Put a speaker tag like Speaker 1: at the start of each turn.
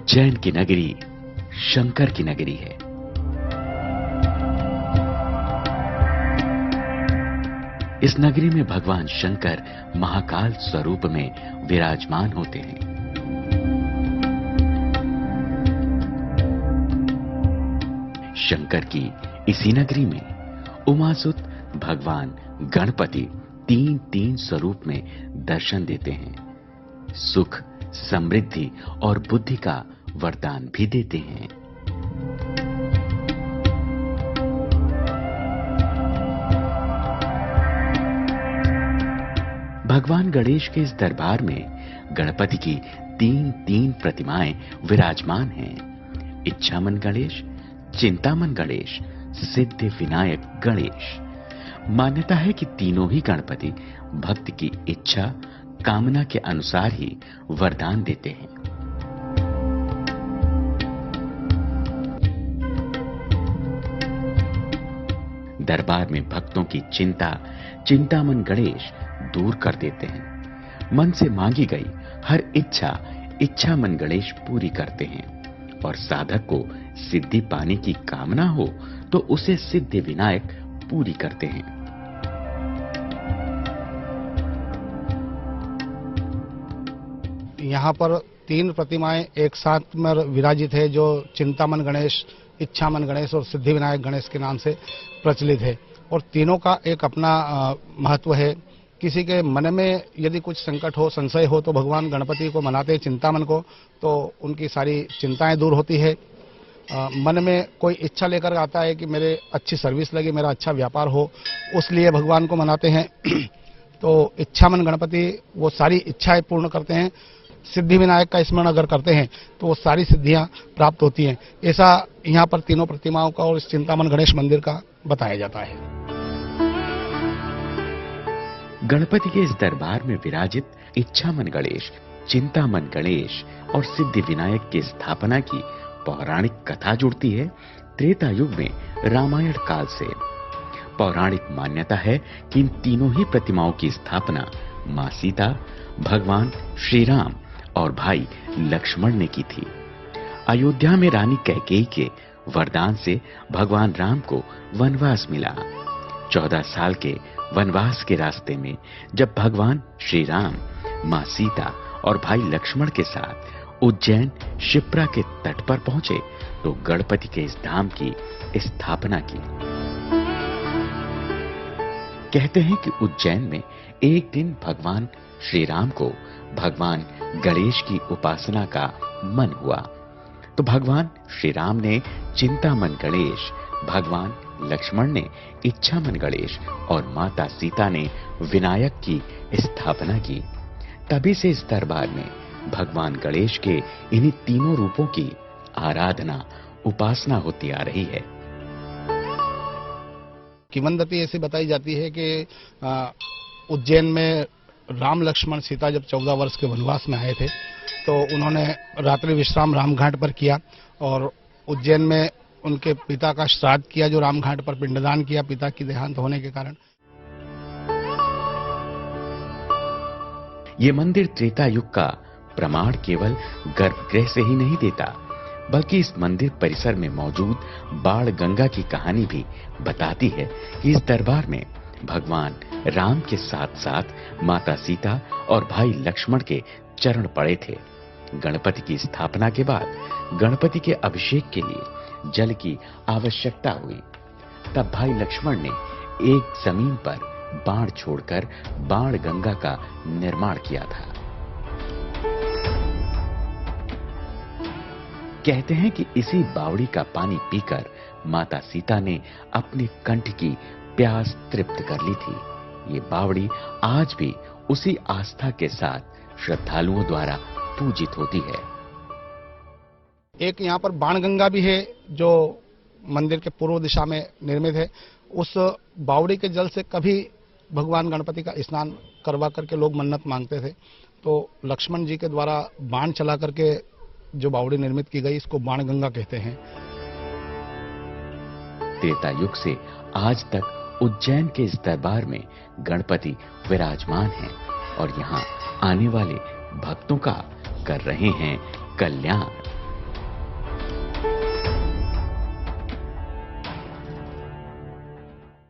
Speaker 1: उज्जैन की नगरी शंकर की नगरी है। इस नगरी में भगवान शंकर महाकाल स्वरूप में विराजमान होते हैं। शंकर की इसी नगरी में उमासुत भगवान गणपति तीन तीन स्वरूप में दर्शन देते हैं। सुख, समृद्धि और बुद्धि का वरदान भी देते हैं। भगवान गणेश के इस दरबार में गणपति की तीन तीन प्रतिमाएं विराजमान हैं। इच्छामन गणेश, चिंतामन गणेश, सिद्धि विनायक गणेश। मान्यता है कि तीनों ही गणपति भक्त की इच्छा, कामना के अनुसार ही वरदान देते हैं। दरबार में भक्तों की चिंता चिंतामन गणेश दूर कर देते हैं। मन से मांगी गई हर इच्छा इच्छामन गणेश पूरी करते हैं और साधक को सिद्धि पाने की कामना हो तो उसे सिद्धि विनायक पूरी करते हैं।
Speaker 2: यहाँ पर तीन प्रतिमाएं एक साथ में विराजित है, जो चिंतामन गणेश, इच्छामन गणेश और सिद्धि विनायक गणेश के नाम से प्रचलित है। और तीनों का एक अपना महत्व है। किसी के मन में यदि कुछ संकट हो, संशय हो, तो भगवान गणपति को मनाते हैं, चिंतामन को, तो उनकी सारी चिंताएं दूर होती है। मन में कोई इच्छा लेकर आता है कि मेरे अच्छी सर्विस लगे, मेरा अच्छा व्यापार हो, उस लिए भगवान को मनाते हैं। तो इच्छामन गणपति वो सारी इच्छाएं पूर्ण करते हैं। सिद्धि विनायक का स्मरण अगर करते हैं तो वो सारी सिद्धियां प्राप्त होती हैं। ऐसा यहाँ पर तीनों प्रतिमाओं का और इस चिंतामन गणेश मंदिर का बताया जाता है।
Speaker 1: गणपति के इस दरबार में विराजित इच्छामन गणेश, चिंतामन गणेश और सिद्धि विनायक की स्थापना की पौराणिक कथा जुड़ती है त्रेता युग में रामायण काल से। पौराणिक मान्यता है कि इन तीनों ही प्रतिमाओं की स्थापना मां सीता, भगवान श्री राम और भाई लक्ष्मण ने की थी। अयोध्या में रानी कैकेयी के वरदान से भगवान राम को वनवास मिला। 14 साल के वनवास के रास्ते में जब भगवान श्री राम, मां सीता और भाई लक्ष्मण के साथ उज्जैन शिप्रा के तट पर पहुंचे तो गणपति के इस धाम की स्थापना की। कहते हैं कि उज्जैन में एक दिन भगवान श्री राम को भगवान गणेश की उपासना का मन हुआ तो भगवान श्री राम ने चिंतामन गणेश, भगवान लक्ष्मण ने इच्छामन गणेश और माता सीता ने विनायक की स्थापना की। तभी से इस दरबार में भगवान गणेश के इन्हीं तीनों रूपों की आराधना, उपासना होती आ रही है।
Speaker 2: किंवदंती ऐसी बताई जाती है कि उज्जैन में राम, लक्ष्मण, सीता जब 14 वर्ष के वनवास में आए थे तो उन्होंने रात्रि विश्राम रामघाट पर किया और उज्जैन में उनके पिता का श्राद्ध किया, जो रामघाट पर पिंडदान किया पिता की देहांत होने के कारण।
Speaker 1: ये मंदिर त्रेता युग का प्रमाण केवल गर्भगृह से ही नहीं देता, बल्कि इस मंदिर परिसर में मौजूद बाण गंगा की कहानी भी बताती है कि इस दरबार में भगवान राम के साथ साथ माता सीता और भाई लक्ष्मण के चरण पड़े थे। गणपति की स्थापना के बाद गणपति के अभिषेक के लिए जल की आवश्यकता हुई। तब भाई लक्ष्मण ने एक जमीन पर बाण छोड़कर बाण गंगा का निर्माण किया था। कहते हैं कि इसी बावड़ी का पानी पीकर माता सीता ने अपने कंठ की प्यास तृप्त कर ली थी। ये बावड़ी आज भी उसी आस्था के साथ श्रद्धालुओं द्वारा पूजित होती है।
Speaker 2: एक यहाँ पर बाणगंगा भी है जो मंदिर के पूर्व दिशा में निर्मित है। उस बावड़ी के जल से कभी भगवान गणपति का स्नान करवा करके लोग मन्नत मांगते थे, तो लक्ष्मण जी के द्वारा बाण चला करके जो बावड़ी निर्मित की गई, इसको बाणगंगा कहते हैं।
Speaker 1: त्रेता युग से आज तक उज्जैन के इस दरबार में गणपति विराजमान हैं और यहाँ आने वाले भक्तों का कर रहे हैं कल्याण।